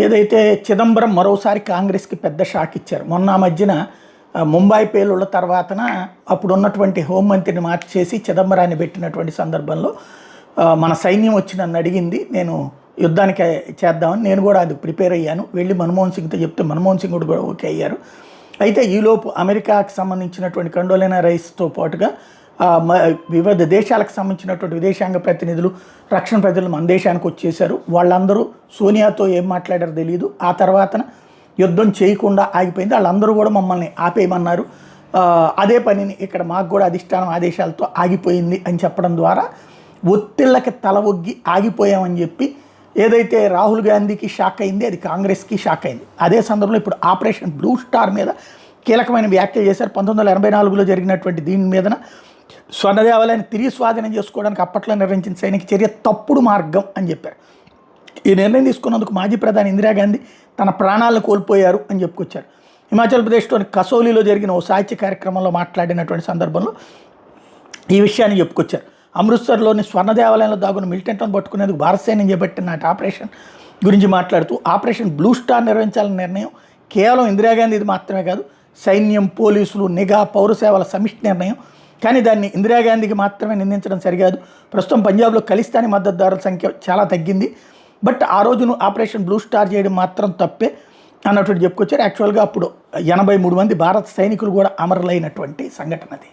ఏదైతే చిదంబరం మరోసారి కాంగ్రెస్కి పెద్ద షాక్ ఇచ్చారు. మొన్న మధ్యన ముంబై పేలుళ్ళ తర్వాతన అప్పుడు ఉన్నటువంటి హోంమంత్రిని మార్చేసి చిదంబరాన్ని పెట్టినటువంటి సందర్భంలో మన సైన్యం వచ్చి నన్ను అడిగింది, నేను యుద్ధానికి చేద్దామని. నేను కూడా అది ప్రిపేర్ అయ్యాను. వెళ్ళి మన్మోహన్ సింగ్తో చెప్తే మన్మోహన్ సింగ్ కూడా ఓకే అయ్యారు. అయితే ఈలోపు అమెరికాకి సంబంధించినటువంటి కండోలెనా రైస్తో పాటుగా వివిధ దేశాలకు సంబంధించినటువంటి విదేశాంగ ప్రతినిధులు, రక్షణ ప్రతినిధులు మన దేశానికి వచ్చేసారు. వాళ్ళందరూ సోనియాతో ఏం మాట్లాడారో తెలియదు. ఆ తర్వాత యుద్ధం చేయకుండా ఆగిపోయింది. వాళ్ళందరూ కూడా మమ్మల్ని ఆపేయమన్నారు. అదే పనిని ఇక్కడ మాకు కూడా అధిష్టానం ఆదేశాలతో ఆగిపోయింది అని చెప్పడం ద్వారా ఒత్తిళ్ళకి తల ఒగ్గి ఆగిపోయామని చెప్పి ఏదైతే రాహుల్ గాంధీకి షాక్ అయింది, అది కాంగ్రెస్కి షాక్ అయింది. అదే సందర్భంలో ఇప్పుడు ఆపరేషన్ బ్లూ స్టార్ మీద కీలకమైన వ్యాఖ్యలు చేశారు. 1984లో జరిగినటువంటి దీని మీదన స్వర్ణ దేవాలయాన్ని తిరిగి స్వాధీనం చేసుకోవడానికి అప్పట్లో నిర్వహించిన సైనిక చర్య తప్పుడు మార్గం అని చెప్పారు. ఈ నిర్ణయం తీసుకున్నందుకు మాజీ ప్రధాని ఇందిరాగాంధీ తన ప్రాణాలను కోల్పోయారు అని చెప్పుకొచ్చారు. హిమాచల్ ప్రదేశ్లోని కసౌలీలో జరిగిన ఓ సాహిత్య కార్యక్రమంలో మాట్లాడినటువంటి సందర్భంలో ఈ విషయాన్ని చెప్పుకొచ్చారు. అమృత్సర్లోని స్వర్ణ దేవాలయంలో దాగున్న మిలిటెంట్లను పట్టుకునేందుకు భారత సైన్యం చేపట్టిన నాటి ఆపరేషన్ గురించి మాట్లాడుతూ, ఆపరేషన్ బ్లూ స్టార్ నిర్వహించాలనే నిర్ణయం కేవలం ఇందిరాగాంధీది మాత్రమే కాదు, సైన్యం, పోలీసులు, నిఘా, పౌర సేవల సమిష్టి నిర్ణయం. కానీ దాన్ని ఇందిరాగాంధీకి మాత్రమే నిందించడం సరికాదు. ప్రస్తుతం పంజాబ్లో ఖలిస్తానీ మద్దతుదారుల సంఖ్య చాలా తగ్గింది. బట్ ఆ రోజును ఆపరేషన్ బ్లూ స్టార్ చేయడం మాత్రం తప్పే అన్నట్టు చెప్పుకొచ్చారు. యాక్చువల్గా అప్పుడు 83 మంది భారత సైనికులు కూడా అమరులైనటువంటి సంఘటన అది.